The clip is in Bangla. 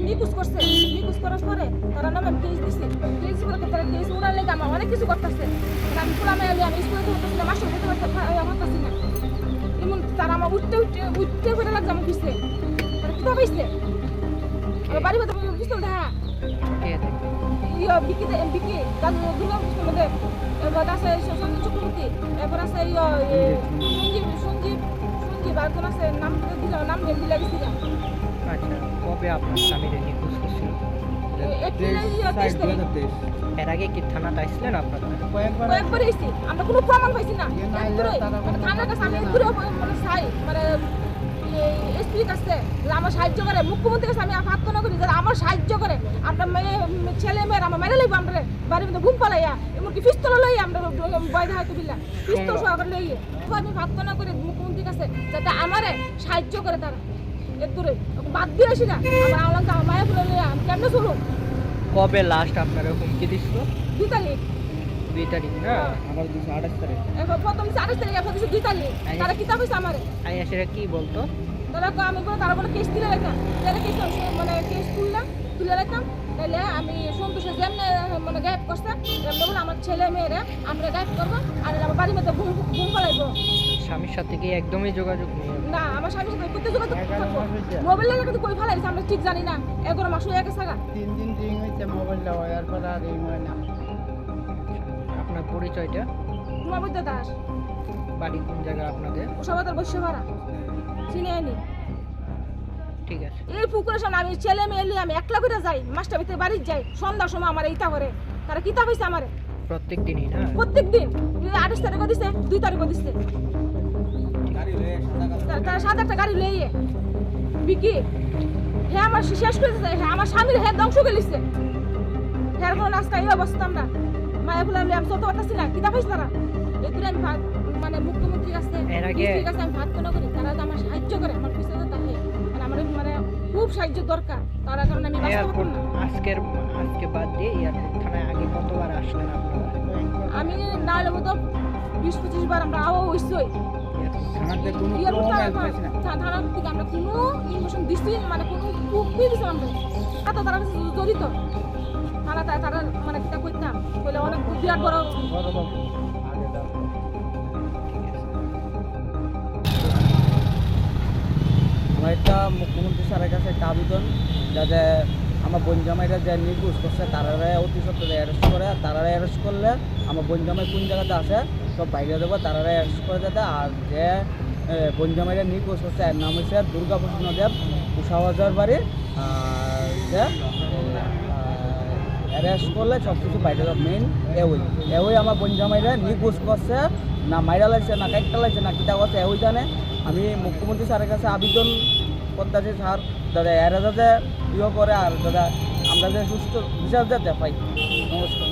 নিকুজ করছে, নিকুজ করার পরে তারা নামে কেস দিছে, কেস করে তারা কেস উড়ালে আমার অনেক কিছু করতেছে। আমি পুরা মেয়ে আমি স্কুলে ধরতেছি না, মাস্টার হতে হতেছি না, এমন তারা আমার উঠতে করে লাগছে আমার পিছনে। তারা কিতা পাইছে আমার বাড়ি মধ্যে পিস্তল দেখা বিকি তার দুর্গা পিস্তল মধ্যে, এবার আছে সঞ্জীব চক্রবর্তী, এরপর আছে সঞ্জীব আর কোন আছে নাম দিল, নাম দিলে গেছি। আচ্ছা, কবে আপনার স্বামীর নিখোঁজ করছিল? এর আগে কি থানাতে আসছিলেন আপনারা? কয়েকবার এসেছি, আমরা কোনো প্রমাণ পাইছি না। থানার কাছে আমি ঘুরে মানে চাই, মানে এসপির কাছে আমার সাহায্য করে, মুখ্যমন্ত্রীর কাছে আমি প্রার্থনা করি যারা আমার সাহায্য করে। আপনার মেয়ে ছেলে মেয়ের আমার মেরে লইব, আমরা বাড়ির মধ্যে ঘুম পালাইয়া, এমনকি পিস্তল লই আমরা বয় দেখা দিলা, পিস্তল সহকারে লইয়ে। আমি প্রার্থনা করি মুখ্যমন্ত্রীর কাছে যাতে আমারে সাহায্য করে তারা। এর বাদ দিয়ে আসি না, আমার আওলাম আমার মায়ের বলে লইয়া আমি কেমনে চলুন। কবে লাস্ট আপনারা হুমকি দিছিল? 2 তারিখ। 2 তারিখ না, আমার 28 তারিখ। এখন প্রথম 28 তারিখ, এখন 2 তারিখ। তারা কিতাব হইছে আমারে। সেটা কি বলতো? তারা আমি বলে তারা বলে কেস তুলে রাখতাম, তারা কেস মানে কেস তুলে রাখতাম, তাহলে আমি সন্তোষে যেমনি মানে গায়েব করতাম, এমনি বলে আমার ছেলে মেয়েরা আমরা গায়েব করবো, আর আমার বাড়ির মধ্যে ঘুম পালাইবো। স্বামীর সাথে কি একদমই যোগাযোগ নেই? না, আমার স্বামীর সাথে করতে যোগাযোগ থাকবো। মোবাইল লাগাতে কই ফেলাইছে আমরা ঠিক জানি না, 11 মাস হয়ে গেছে। 3 দিন রিং হইছে মোবাইল দেওয়ার পর আর রিং হয় না। আপনার পরিচয়টা? রুমাবদ্য দাস। বাড়ি কোন জায়গা আপনাদের? ওসবাতার বসে ভাড়া চিনি আইনি। ঠিক আছে। এই পুকুরের সামনে আমি ছেলে মেয়ে নিয়ে আমি একলা করে যাই, মাস্টার ভিতরে বাড়ি যাই, সন্ধ্যার সময় আমার এইটা করে তারা কিতা হয়েছে আমারে প্রত্যেক দিনই না? প্রত্যেক দিন। 28 তারিখও দিছে, 2 তারিখও দিছে। তারা 7-8টা গাড়ি লইয়ে বিকি হ্যাঁ আমার শেষ করে দিছে, হ্যাঁ আমার স্বামীর হ্যাঁ ধ্বংস করে দিছে। হ্যাঁ কোনো নাস্তা এই অবস্থা আমরা মায়ের বলে আমি চলতে পারতেছি না, কিতা পাইছে তারা। এগুলো আমি মানে মুখ্যমন্ত্রীর কাছে আমি প্রার্থনা করি তারা আমার সাহায্য করে, আমার পিছনে থাকে আমার মানে খুব সাহায্য দরকার তারা, কারণ আমি আজকে বাদ দিয়ে এয়ারপোর্ট থানায় আগে কতবার আসলেন আপনারা? আমি না হলে তো 20-25 বার আমরা আওয়া হইছই। থানার থেকে আমরা কোনো ইনফরমেশন দিচ্ছি, মানে কোনো খুবই দিচ্ছি আমরা এত তারা জড়িত থানা, তারা মানে কিতা করতাম বলে অনেক বিরাট বড়। আমার একটা মুখ্যমন্ত্রী স্যারের কাছে একটা আবেদন, যাতে আমার বোন জামাইরা যে নিখোঁজ করছে তারারে অতি সত্ত্বরে অ্যারেস্ট করে। তারারে অ্যারেস্ট করলে আমার বোন জামাই কোন জায়গাতে আছে সব বাইরে দেবো, তারারে অ্যারেস্ট করে যাতে। আর যে বোন জামাইরা নিখোঁজ করছে এর নাম হচ্ছে দুর্গাপ্রসন্ন দেব, উষাবাজার বাড়ি। আর যে অ্যারেস্ট করলে সব কিছু বাইরে দেবো। মেইন এওই আমার বোন জামাইরা নিখোঁজ করছে, না মাইরা লাগছে না কাইটটা লাগছে না কিতা করছে এওই জানে। আমি মুখ্যমন্ত্রী স্যারের কাছে আবেদন করতেছি, স্যার দাদা এরা যাতে ইয়ে করে, আর দাদা আমরা যে সুস্থ বিচার যাতে পাই। নমস্কার।